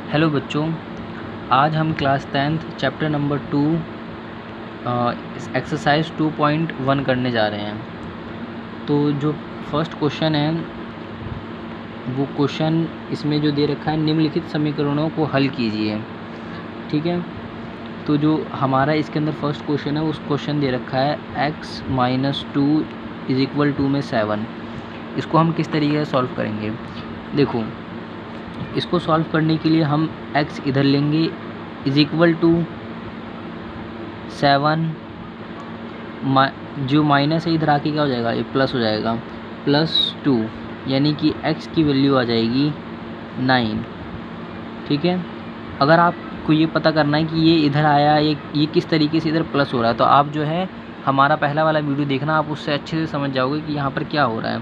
Hello बच्चों, आज हम class 10th chapter number 2 exercise 2.1 करने जा रहे हैं। तो जो फर्स्ट क्वेश्चन है वो क्वेश्चन इसमें जो दे रखा है, निम्नलिखित समीकरणों को हल कीजिए। ठीक है, तो जो हमारा इसके अंदर फर्स्ट क्वेश्चन है उस क्वेश्चन दे रखा है x - 2 = में 7। इसको हम किस तरीके से सॉल्व करेंगे? देखो, इसको सॉल्व करने के लिए हम x इधर लेंगे = 7, जो माइनस है इधर आके क्या हो जाएगा, ये प्लस हो जाएगा, +2, यानी कि x की वैल्यू आ जाएगी 9। ठीक है, अगर आपको ये पता करना है कि ये इधर आया, ये किस तरीके से इधर प्लस हो रहा है, तो आप जो है हमारा पहला वाला वीडियो देखना, आप उससे अच्छे से समझ जाओगे कि यहाँ पर क्या हो रहा है।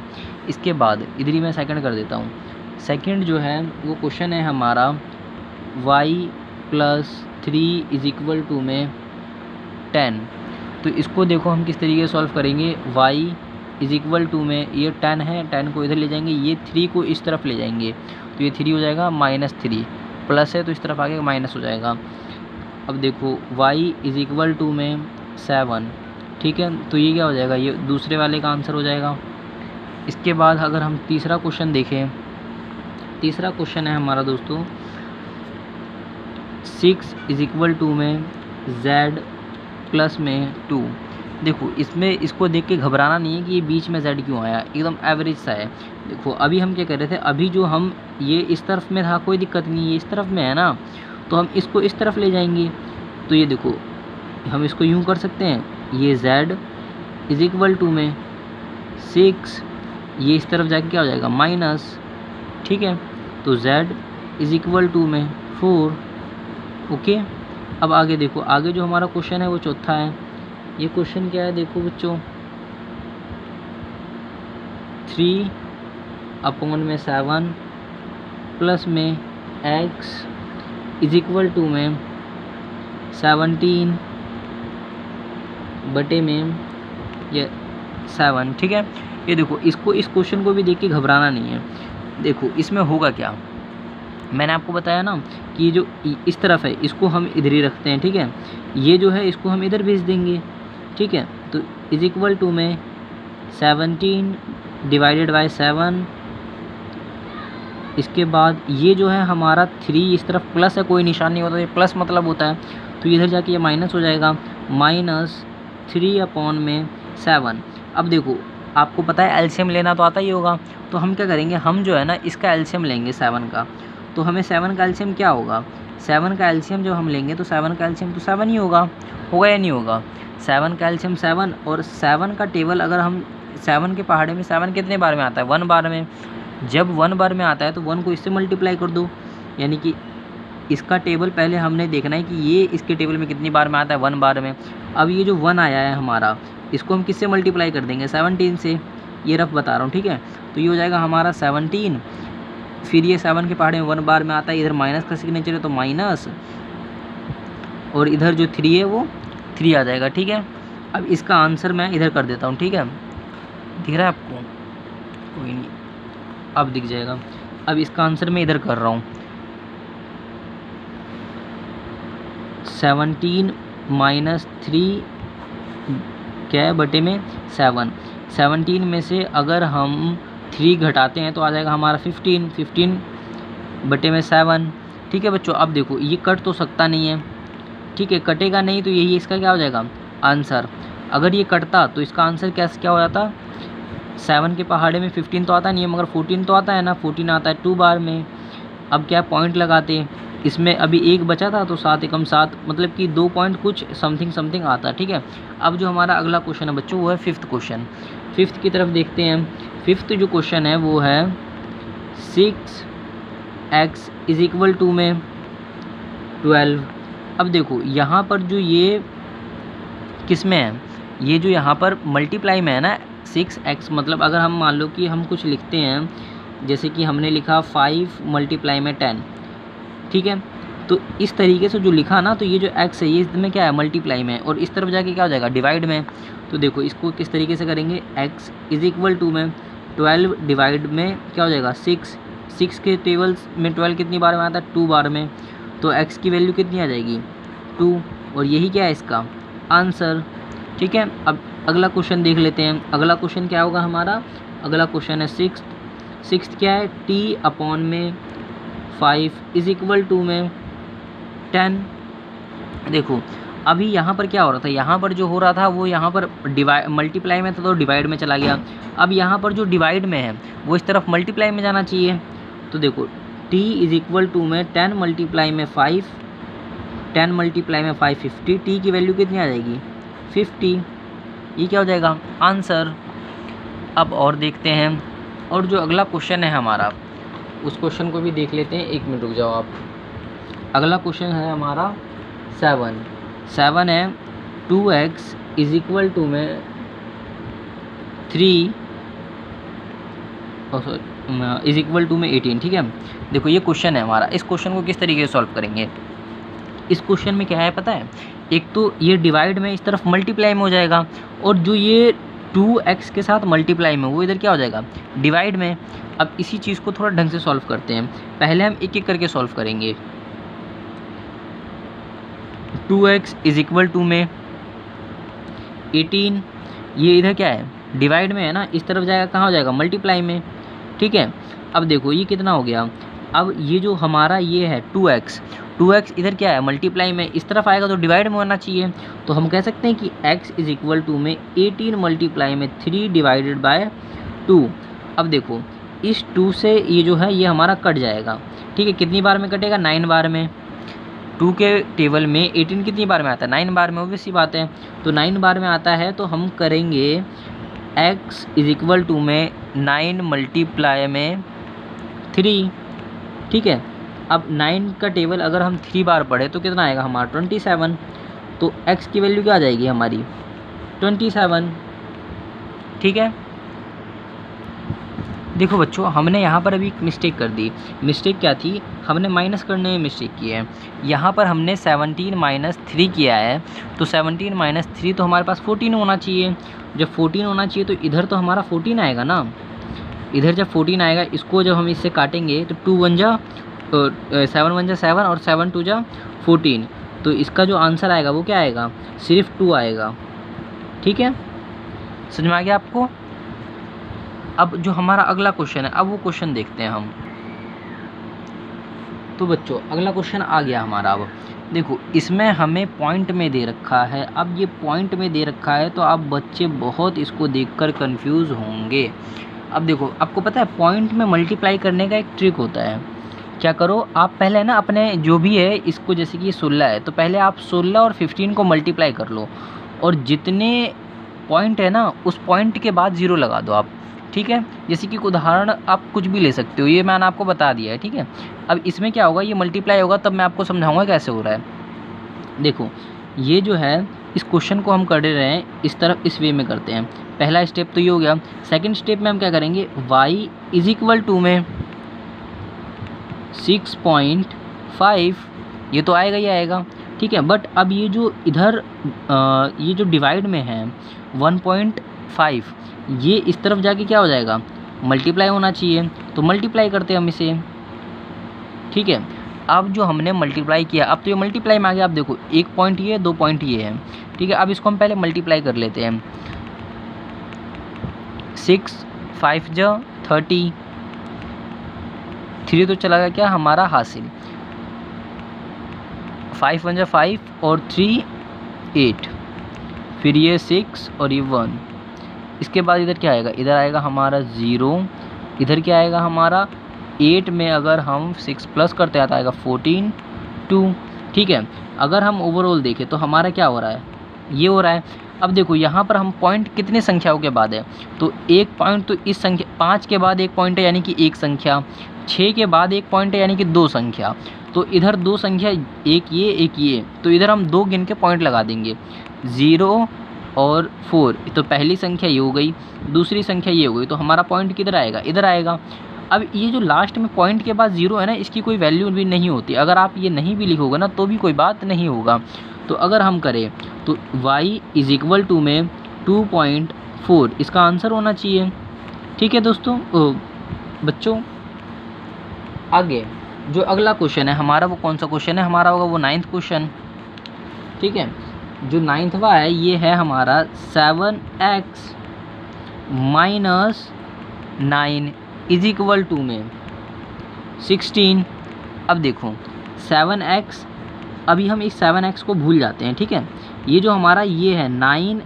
इसके बाद इधर ही मैं सेकंड कर देता हूँ। सेकंड जो है वो क्वेश्चन है हमारा y + 3 = में 10। तो इसको देखो हम किस तरीके से सॉल्व करेंगे। y = में ये 10 है, 10 को इधर ले जाएंगे, ये 3 को इस तरफ ले जाएंगे, तो ये 3 हो जाएगा, -3 प्लस है तो इस तरफ आगे माइनस हो जाएगा। अब देखो y = में 7। ठीक है, तो ये क्या हो जाएगा, ये दूसरे वाले का आंसर हो जाएगा। इसके बाद अगर हम तीसरा क्वेश्चन देखें, तीसरा क्वेश्चन है हमारा दोस्तों 6 = में z + में 2। देखो, इसमें इसको देख के घबराना नहीं है कि ये बीच में z क्यों आया, एकदम एवरेज सा है। देखो अभी हम क्या कर रहे थे, अभी जो हम ये इस तरफ में था कोई दिक्कत नहीं, ये इस तरफ में है ना, तो हम इसको इस तरफ ले जाएंगे। तो ये देखो हम इसको यूँ कर सकते हैं, ये z = में 6, ये इस तरफ जाके क्या हो जाएगा, माइनस। ठीक है, तो z = में 4। ओके, अब आगे देखो, आगे जो हमारा क्वेश्चन है वो चौथा है। ये क्वेश्चन क्या है, देखो बच्चों, 3/7 प्लस में x = में 17 बटे में ये 7। ठीक है, ये देखो, इसको इस क्वेश्चन को भी देख के घबराना नहीं है। देखो इसमें होगा क्या, मैंने आपको बताया ना कि जो इस तरफ है इसको हम इधर ही रखते हैं। ठीक है, ये जो है इसको हम इधर भेज देंगे। ठीक है, तो = में 17 / 7। इसके बाद ये जो है हमारा 3 इस तरफ प्लस है, कोई निशान नहीं होता, ये प्लस मतलब होता है, तो इधर जाके ये माइनस हो जाएगा, -3/में 7। अब देखो आपको पता है एलसीएम लेना तो आता ही होगा, तो हम क्या करेंगे, हम जो है ना इसका एलसीएम लेंगे 7 का। तो हमें 7 का एलसीएम क्या होगा, 7 का एलसीएम जो हम लेंगे तो 7 का एलसीएम तो 7 ही होगा या नहीं होगा। 7 का एलसीएम 7, और 7 का टेबल अगर हम 7 के पहाड़े में 7 कितने बार में आता है, 1 बार में। जब 1 बार में आता है तो 1 को इससे मल्टीप्लाई कर दो, यानी कि इसका टेबल पहले हमने देखना है कि ये इसके टेबल में कितनी बार में आता है, 1 बार में। अब ये जो 1 आया है हमारा, इसको हम किससे मल्टीप्लाई कर देंगे, 17 से। ये रफ बता रहा हूँ, ठीक है, तो ये हो जाएगा हमारा 17। फिर ये 7 के पहाड़े में 1 बार में आता है, इधर माइनस का सिग्नेचर है तो माइनस, और इधर जो 3 है वो 3 आ जाएगा। ठीक है, अब इसका आंसर मैं इधर कर देता हूँ। ठीक है, दिख रहा है आपको, कोई नहीं, अब दिख जाएगा। अब इसका आंसर मैं इधर कर रहा हूँ, 17 - 3 क्या है बटे में 7। 17 में से अगर हम 3 घटाते हैं तो आ जाएगा हमारा 15, 15 बटे में 7। ठीक है बच्चों, अब देखो ये कट तो सकता नहीं है। ठीक है, कटेगा नहीं तो यही इसका क्या हो जाएगा, आंसर। अगर ये कटता तो इसका आंसर क्या हो जाता, 7 के पहाड़े में 15 तो आता नहीं है, मगर 14 तो आता है ना, 14 आता है 2 बार में। अब क्या पॉइंट लगाते, इसमें अभी 1 बचा था तो 7 एकम 7, मतलब कि 2 पॉइंट कुछ समथिंग आता है। ठीक है, अब जो हमारा अगला क्वेश्चन है बच्चों वो है 5th क्वेश्चन। 5th की तरफ देखते हैं। 5th जो क्वेश्चन है वो है 6x = में 12। अब देखो यहाँ पर जो ये किस में है, ये जो यहाँ पर मल्टीप्लाई में है ना 6x, मतलब अगर हम मान लो कि हम कुछ लिखते हैं, जैसे कि हमने लिखा 5 × में 10। ठीक है, तो इस तरीके से जो लिखा ना, तो ये जो x है ये इसमें क्या है, मल्टीप्लाई में, और इस तरफ जाके क्या हो जाएगा, डिवाइड में। तो देखो इसको किस तरीके से करेंगे, x = में 12 डिवाइड में क्या हो जाएगा 6, 6 के टेबल में 12 कितनी बार में आता है? 2 बार में। तो x की वैल्यू कितनी आ जाएगी? 2। और यही क्या है इसका आंसर। ठीक है, अब अगला क्वेश्चन देख लेते हैं। अगला क्वेश्चन क्या होगा हमारा? अगला क्वेश्चन है सिक्स्थ क्या है? t अपॉन में 5 इज इक्वल टू में 10। देखो अभी यहाँ पर क्या हो रहा था, यहाँ पर जो हो रहा था वो यहाँ पर मल्टीप्लाई में था तो डिवाइड में चला गया। अब यहाँ पर जो डिवाइड में है वो इस तरफ मल्टीप्लाई में जाना चाहिए। तो देखो t इज इक्वल टू में 10 मल्टीप्लाई में 5, 10 मल्टीप्लाई में 5 50। t की वैल्यू कितनी आ जाएगी? 50। ये क्या हो जाएगा? आंसर। अब और देखते हैं, और जो अगला क्वेश्चन है हमारा उस क्वेश्चन को भी देख लेते हैं। 1 मिनट रुक जाओ आप। अगला क्वेश्चन है हमारा 7 है 2x इज इक्वल टू में 3 इज इक्वल टू में 18। ठीक है, देखो ये क्वेश्चन है हमारा। इस क्वेश्चन को किस तरीके से सॉल्व करेंगे? इस क्वेश्चन में क्या है पता है? एक तो ये डिवाइड में इस तरफ मल्टीप्लाई में हो जाएगा, और जो ये 2x के साथ मल्टीप्लाई में वो इधर क्या हो जाएगा? डिवाइड में। अब इसी चीज़ को थोड़ा ढंग से सॉल्व करते हैं। पहले हम एक एक करके सॉल्व करेंगे। 2x इज इक्वल टू में 18, ये इधर क्या है? डिवाइड में है ना, इस तरफ जाएगा कहाँ हो जाएगा? मल्टीप्लाई में। ठीक है, अब देखो ये कितना हो गया? अब ये जो हमारा ये है 2x इधर क्या है? मल्टीप्लाई में, इस तरफ आएगा तो डिवाइड में होना चाहिए। तो हम कह सकते हैं कि x इज इक्वल टू में 18 मल्टीप्लाई में 3 डिवाइडेड बाय 2। अब देखो इस 2 से ये जो है ये हमारा कट जाएगा। ठीक है, कितनी बार में कटेगा? 9 बार में। 2 के टेबल में 18 कितनी बार में आता है? 9 बार में, ऑब्वियस सी बात है। तो 9 बार में आता है तो हम करेंगे x इज इक्वल टू में 9 मल्टीप्लाई में 3। ठीक है, अब 9 का टेबल अगर हम 3 बार पढ़े तो कितना आएगा हमारा? 27। तो x की वैल्यू क्या आ जाएगी हमारी? 27। ठीक है, देखो बच्चों हमने यहाँ पर अभी एक मिस्टेक कर दी। मिस्टेक क्या थी? हमने माइनस करने में मिस्टेक की है। यहाँ पर हमने 17 माइनस 3 किया है, तो 17 माइनस 3 तो हमारे पास 14 होना चाहिए। जब 14 होना चाहिए तो इधर तो हमारा 14 आएगा ना। इधर जब 14 आएगा, इसको जब हम इससे काटेंगे तो 2 1 जा 7 1 जा 7 और 7 2 जा 14। तो इसका जो आंसर आएगा वो क्या आएगा? सिर्फ 2 आएगा। ठीक है, समझ में आ गया आपको? अब जो हमारा अगला क्वेश्चन है, अब वो क्वेश्चन देखते हैं हम। तो बच्चों अगला क्वेश्चन आ गया हमारा। अब देखो इसमें हमें पॉइंट में दे रखा है। अब ये पॉइंट में दे रखा है तो आप बच्चे बहुत इसको देखकर कंफ्यूज होंगे। अब देखो आपको पता है पॉइंट में मल्टीप्लाई करने का एक ट्रिक होता है। क्या करो आप पहले ना अपने जो भी है इसको, जैसे कि ये 16 है तो पहले आप 16 और 15 को मल्टीप्लाई कर लो, और जितने पॉइंट है ना उस पॉइंट के बाद 0 लगा दो आप। ठीक है, जैसे कि उदाहरण आप कुछ भी ले सकते हो, ये मैंने आपको बता दिया है। ठीक है, अब इसमें क्या होगा? ये मल्टीप्लाई होगा तब मैं आपको समझाऊंगा कैसे हो रहा है। देखो ये जो है इस क्वेश्चन को हम कर रहे हैं इस तरफ, इस वे में करते हैं। पहला स्टेप तो ये हो गया। सेकंड स्टेप में हम क्या करेंगे? y इज इक्वल टू में 6.5, ये तो आएगा ही आएगा। ठीक है, बट अब ये जो इधर ये जो डिवाइड में है 1.5, ये इस तरफ जाके क्या हो जाएगा? मल्टीप्लाई होना चाहिए। तो मल्टीप्लाई करते हैं हम इसे। ठीक है, अब जो हमने मल्टीप्लाई किया, अब तो ये मल्टीप्लाई में आ गया। आप देखो 1 पॉइंट ये, 2 पॉइंट ये है। ठीक है, अब इसको हम पहले मल्टीप्लाई कर लेते हैं। 6 5 जा 30, 3 तो चला गया क्या हमारा हासिल, 5 1 जा 5 और 3 8, फिर ये 6 और ये 1। इसके बाद इधर क्या आएगा? इधर आएगा हमारा 0, इधर क्या आएगा हमारा 8 में अगर हम 6 प्लस करते हैं तो आएगा 14 2। ठीक है, अगर हम ओवरऑल देखें तो हमारा क्या हो रहा है? ये हो रहा है। अब देखो यहाँ पर हम पॉइंट कितने संख्याओं के बाद है? तो एक पॉइंट तो इस संख्या 5 के बाद एक पॉइंट है यानी कि एक संख्या, 6 के बाद एक पॉइंट है यानी कि 2 संख्या। तो इधर 2 संख्या, एक ये, तो इधर हम 2 गिन के पॉइंट लगा देंगे, 0 और 4। तो पहली संख्या ये हो गई, दूसरी संख्या ये हो गई, तो हमारा पॉइंट किधर आएगा? इधर आएगा। अब ये जो लास्ट में पॉइंट के बाद 0 है ना, इसकी कोई वैल्यू भी नहीं होती। अगर आप ये नहीं भी लिखोगे ना तो भी कोई बात नहीं होगा। तो अगर हम करें तो y इज इक्वल टू में 2.4 इसका आंसर होना चाहिए। ठीक है दोस्तों, बच्चों आगे जो अगला क्वेश्चन है हमारा वो कौन सा क्वेश्चन है हमारा होगा वो 9th क्वेश्चन। ठीक है, जो 9वां है ये है हमारा 7x minus 9 is equal to में 16। अब देखो 7x, अभी हम इस 7x को भूल जाते हैं। ठीक है, ये जो हमारा ये है 9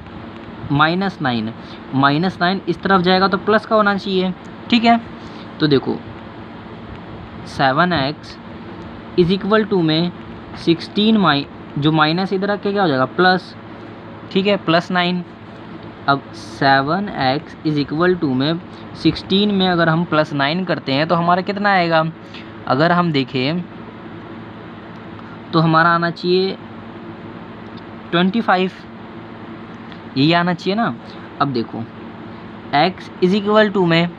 माइनस 9 इस तरफ जाएगा तो प्लस का होना चाहिए। ठीक है, तो देखो 7x इज इक्वल टू में 16 जो माइनस इधर रख के क्या हो जाएगा प्लस। ठीक है, प्लस 9। अब 7x इज इक्वल टू में 16 में अगर हम प्लस 9 करते हैं तो हमारा कितना आएगा, अगर हम देखें तो हमारा आना चाहिए 25, यही आना चाहिए ना। अब देखो x इज इक्वल टू में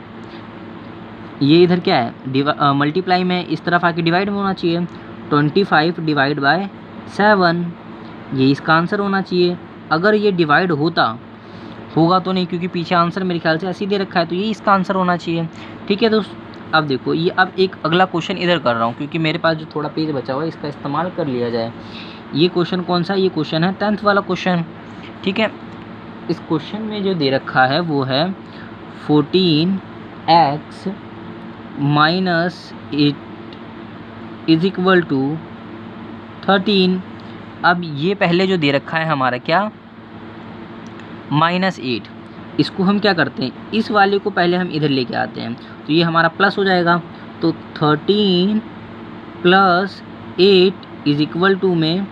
ये इधर क्या है मल्टीप्लाई में, इस तरफ आके डिवाइड में होना चाहिए। 25 डिवाइड बाय 7, ये इसका आंसर होना चाहिए। अगर ये डिवाइड होगा तो नहीं, क्योंकि पीछे आंसर मेरे ख्याल से ऐसे दे रखा है, तो ये इसका आंसर होना चाहिए। ठीक है दोस्त, अब देखो ये अब एक अगला क्वेश्चन इधर कर रहा हूँ क्योंकि मेरे पास जो थोड़ा पेज बचा हुआ है इसका इस्तेमाल कर लिया जाए। ये क्वेश्चन कौन सा, ये क्वेश्चन है 10th वाला क्वेश्चन। ठीक है, इस क्वेश्चन में जो दे रखा है वो है 14x minus 8 is equal to 13। अब ये पहले जो दे रखा है हमारा क्या -8, इसको हम क्या करते हैं, इस वाले को पहले हम इधर लेके आते हैं तो ये हमारा प्लस हो जाएगा। तो 13 प्लस 8 इज इक्वल टू में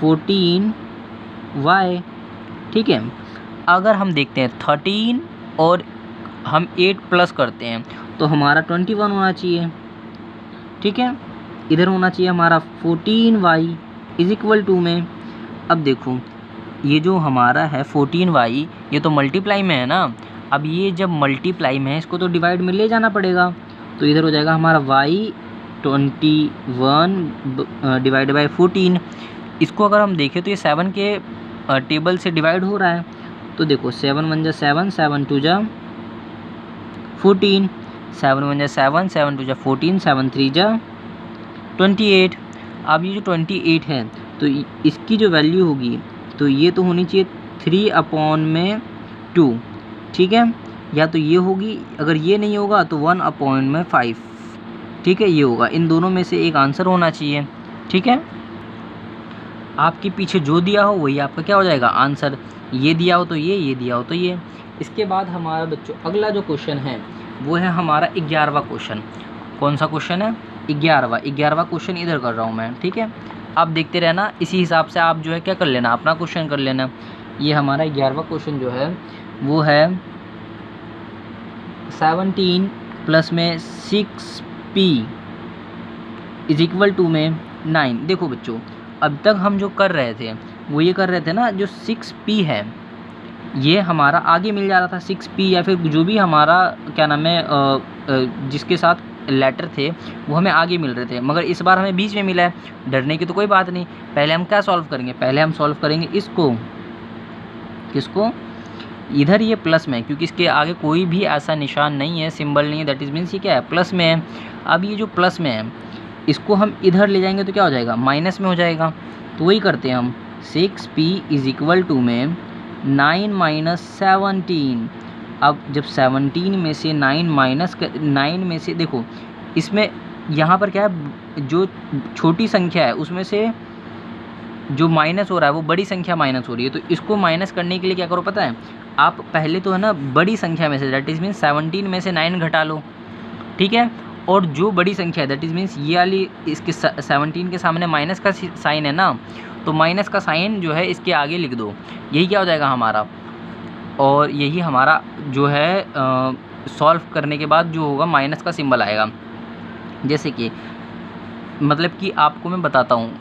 14y। ठीक है, अगर हम देखते हैं 13 और हम 8 प्लस करते हैं तो हमारा 21 होना चाहिए। ठीक है, इधर होना चाहिए हमारा 14y इज इक्वल टू में, अब देखो ये जो हमारा है 14y ये तो मल्टीप्लाई में है ना। अब ये जब मल्टीप्लाई में है इसको तो डिवाइड में ले जाना पड़ेगा, तो इधर हो जाएगा हमारा y 21 डिवाइड बाय 14। इसको अगर हम देखें तो ये 7 के टेबल से डिवाइड हो रहा है। तो देखो 7 1 जा 7, 7 2 जा 14, 7 1 जा 7, 7 2 जा 14, 7 3 जा 28। अब ये जो 28 है तो इसकी जो वैल्यू होगी तो ये तो होनी चाहिए 3/2। ठीक है, या तो ये होगी, अगर ये नहीं होगा तो 1/5। ठीक है, ये होगा, इन दोनों में से एक आंसर होना चाहिए। ठीक है, आपके पीछे जो दिया हो वही आपका क्या हो जाएगा आंसर। ये दिया हो तो ये दिया हो तो ये। इसके बाद हमारा बच्चों अगला जो क्वेश्चन है वो है हमारा 11वां क्वेश्चन। कौन सा क्वेश्चन है, 11वां क्वेश्चन इधर कर रहा हूँ मैं। ठीक है, आप देखते रहना, इसी हिसाब से आप जो है क्या कर लेना, अपना क्वेश्चन कर लेना। ये हमारा 11वां क्वेश्चन जो है वो है 17 प्लस में 6p इज इक्वल टू में 9। देखो बच्चों अब तक हम जो कर रहे थे वो ये कर रहे थे ना, जो 6p है ये हमारा आगे मिल जा रहा था 6p, या फिर जो भी हमारा क्या नाम है जिसके साथ लेटर थे वो हमें आगे मिल रहे थे, मगर इस बार हमें बीच में मिला है। डरने की तो कोई बात नहीं, पहले हम क्या सॉल्व करेंगे, पहले हम सॉल्व करेंगे इसको, किसको, इधर ये प्लस में, क्योंकि इसके आगे कोई भी ऐसा निशान नहीं है, सिंबल नहीं है, दैट इज मीन्स ये क्या है प्लस में है। अब ये जो प्लस में है इसको हम इधर ले जाएंगे तो क्या हो जाएगा माइनस में हो जाएगा। तो वही करते हैं हम, 6p इज इक्वल टू में 9 माइनस 17। अब जब 17 में से 9 में से देखो इसमें यहाँ पर क्या है, जो छोटी संख्या है उसमें से जो माइनस हो रहा है वो बड़ी संख्या माइनस हो रही है। तो इसको माइनस करने के लिए क्या करो पता है, आप पहले तो है ना बड़ी संख्या में से दैट इज़ मीन्स 17 में से 9 घटा लो। ठीक है, और जो बड़ी संख्या है दैट इज़ मीन्स ये वाली, इसके 17 के सामने माइनस का साइन है ना, तो माइनस का साइन जो है इसके आगे लिख दो, यही क्या हो जाएगा हमारा। और यही हमारा जो है सॉल्व करने के बाद जो होगा माइनस का सिंबल आएगा। जैसे कि मतलब कि आपको मैं बताता हूँ,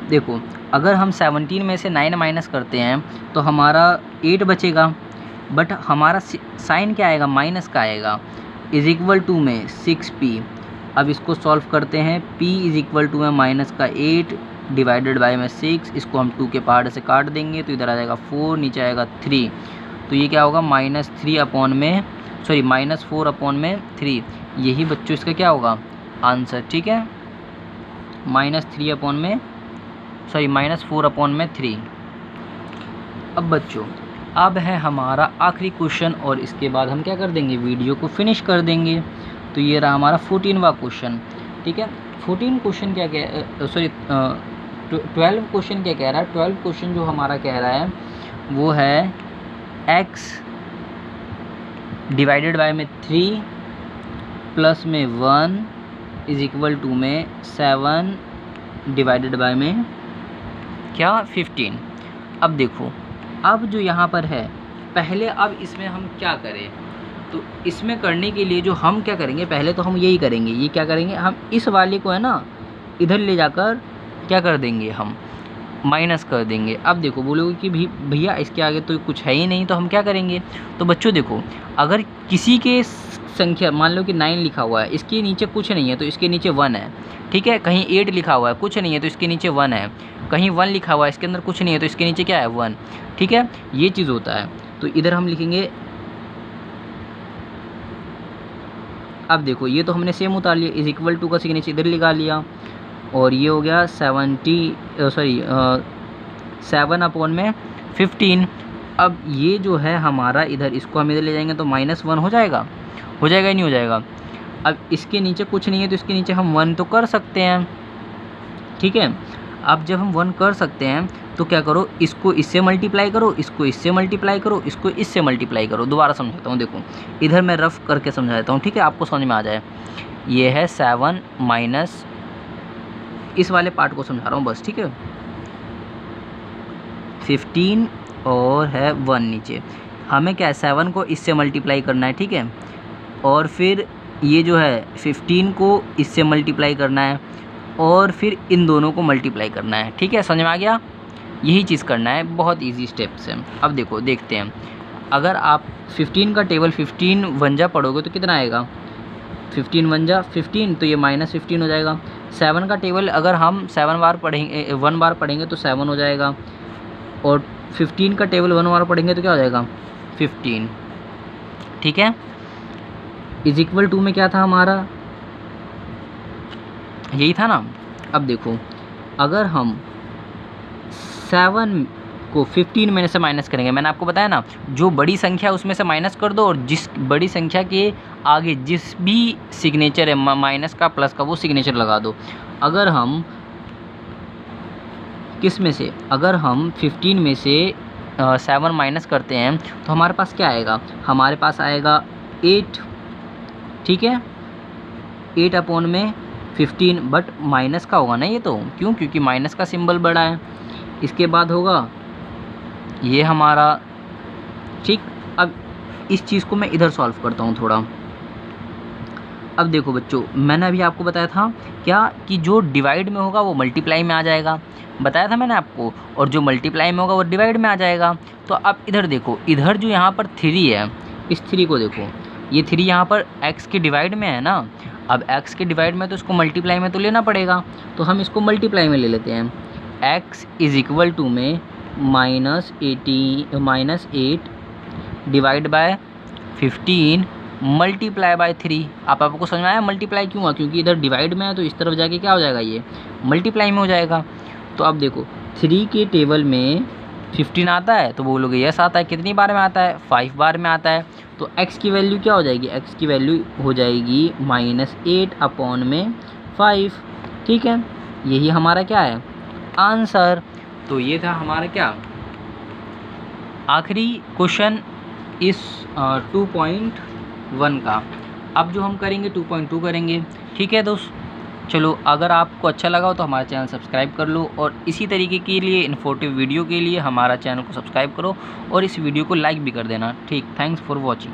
देखो अगर हम 17 में से 9 माइनस करते हैं तो हमारा 8 बचेगा, बट हमारा साइन क्या आएगा माइनस का आएगा, इज इक्वल टू में 6p। अब इसको सॉल्व करते हैं, p इज इक्वल टू में माइनस का 8 डिवाइडेड बाय में 6, इसको हम 2 के पार्ट से काट देंगे तो इधर आ जाएगा 4, नीचे आएगा 3, तो ये क्या होगा -4/3। यही बच्चों इसका क्या होगा आंसर, ठीक है, -4/3। अब बच्चों अब है हमारा आखिरी क्वेश्चन और इसके बाद हम क्या कर देंगे, वीडियो को फिनिश कर देंगे। तो ये रहा हमारा 14वां क्वेश्चन, ठीक है। 14 क्वेश्चन क्या कह 12 क्वेश्चन क्या कह रहा है, 12 क्वेश्चन जो हमारा कह रहा है वो है x डिवाइडेड बाय में 3 प्लस में 1 इज इक्वल टू में 7 डिवाइडेड बाय में क्या 15। अब देखो, अब जो यहाँ पर है पहले, अब इसमें हम क्या करें, तो इसमें करने के लिए जो हम क्या करेंगे, पहले तो हम यही करेंगे, ये क्या करेंगे, हम इस वाले को है ना इधर ले जाकर क्या कर देंगे, हम माइनस कर देंगे। अब देखो बोलोगे कि भैया इसके आगे तो कुछ है ही नहीं, तो हम क्या करेंगे। तो बच्चों देखो, अगर किसी के संख्या मान लो कि 9 लिखा हुआ है, इसके नीचे कुछ नहीं है तो इसके नीचे 1 है, ठीक है। कहीं 8 लिखा हुआ है, कुछ नहीं है तो इसके नीचे 1 है। कहीं 1 लिखा हुआ है, इसके अंदर कुछ नहीं है तो इसके नीचे क्या है 1, ठीक है। ये चीज़ होता है। तो इधर हम लिखेंगे, अब देखो ये तो हमने सेम उतार लिया, इज इक्वल टू का सिग्नेचर इधर लगा लिया, और ये हो गया 7/15। अब ये जो है हमारा इधर, इसको हम इधर ले जाएंगे तो -1 हो जाएगा ही नहीं हो जाएगा। अब इसके नीचे कुछ नहीं है तो इसके नीचे हम 1 तो कर सकते हैं, ठीक है। अब जब हम 1 कर सकते हैं तो क्या करो, इसको इससे मल्टीप्लाई करो, इसको इससे मल्टीप्लाई करो, इसको इससे मल्टीप्लाई करो। दोबारा समझाता हूँ, देखो इधर मैं रफ करके समझा देता हूँ, ठीक है, आपको समझ में आ जाए। ये है 7 माइनस, इस वाले पार्ट को समझा रहा हूँ बस, ठीक है, 15 और है 1 नीचे। हमें क्या है 7 को इससे मल्टीप्लाई करना है, ठीक है, और फिर ये जो है 15 को इससे मल्टीप्लाई करना है, और फिर इन दोनों को मल्टीप्लाई करना है, ठीक है। समझ में आ गया, यही चीज़ करना है, बहुत इजी स्टेप्स हैं। अब देखो देखते हैं, अगर आप 15 का टेबल 15 1 पढ़ोगे तो कितना आएगा, 15 1 15, तो ये -15 हो जाएगा। 7 का टेबल अगर हम 7 बार पढ़ेंगे, 1 बार पढ़ेंगे तो 7 हो जाएगा, और 15 का टेबल 1 बार पढ़ेंगे तो क्या हो जाएगा 15, ठीक है। इज इक्वल टू में क्या था हमारा, यही था ना। अब देखो, अगर हम 7 को 15 में से माइनस करेंगे, मैंने आपको बताया ना, जो बड़ी संख्या उसमें से माइनस कर दो, और जिस बड़ी संख्या के आगे जिस भी सिग्नेचर है माइनस का प्लस का, वो सिग्नेचर लगा दो। अगर हम किस में से, अगर हम 15 में से 7 माइनस करते हैं तो हमारे पास क्या आएगा, हमारे पास आएगा 8, ठीक है, 8/15, बट माइनस का होगा ना ये तो, क्यों, क्योंकि माइनस का सिंबल बड़ा है। इसके बाद होगा ये हमारा, ठीक। अब इस चीज़ को मैं इधर सॉल्व करता हूँ थोड़ा। अब देखो बच्चों, मैंने अभी आपको बताया था क्या, कि जो डिवाइड में होगा वो मल्टीप्लाई में आ जाएगा, बताया था मैंने आपको, और जो मल्टीप्लाई में होगा वो डिवाइड में आ जाएगा। तो अब इधर देखो, इधर जो यहाँ पर 3 है, इस 3 को देखो, ये 3 यहाँ पर x के डिवाइड में है ना। अब x के डिवाइड में तो इसको मल्टीप्लाई में तो लेना पड़ेगा, तो हम इसको मल्टीप्लाई में ले लेते हैं। x इज इक्वल टू में -8 डिवाइड बाय 15 मल्टीप्लाई बाय 3। आपको समझ में आया मल्टीप्लाई क्यों हुआ, क्योंकि इधर डिवाइड में है तो इस तरफ जाके क्या हो जाएगा, ये मल्टीप्लाई में हो जाएगा। तो अब देखो 3 के टेबल में 15 आता है, तो बोलोगे यस आता है, कितनी बार में आता है, 5 बार में आता है। तो x की वैल्यू क्या हो जाएगी, x की वैल्यू हो जाएगी -8/5, ठीक है। यही हमारा क्या है आंसर। तो ये था हमारा क्या आखिरी क्वेश्चन इस 2.1 का। अब जो हम करेंगे 2.2 करेंगे, ठीक है दोस्त। चलो, अगर आपको अच्छा लगा हो तो हमारा चैनल सब्सक्राइब कर लो, और इसी तरीके के लिए इन्फॉर्मेटिव वीडियो के लिए हमारा चैनल को सब्सक्राइब करो, और इस वीडियो को लाइक भी कर देना, ठीक। Thanks for watching.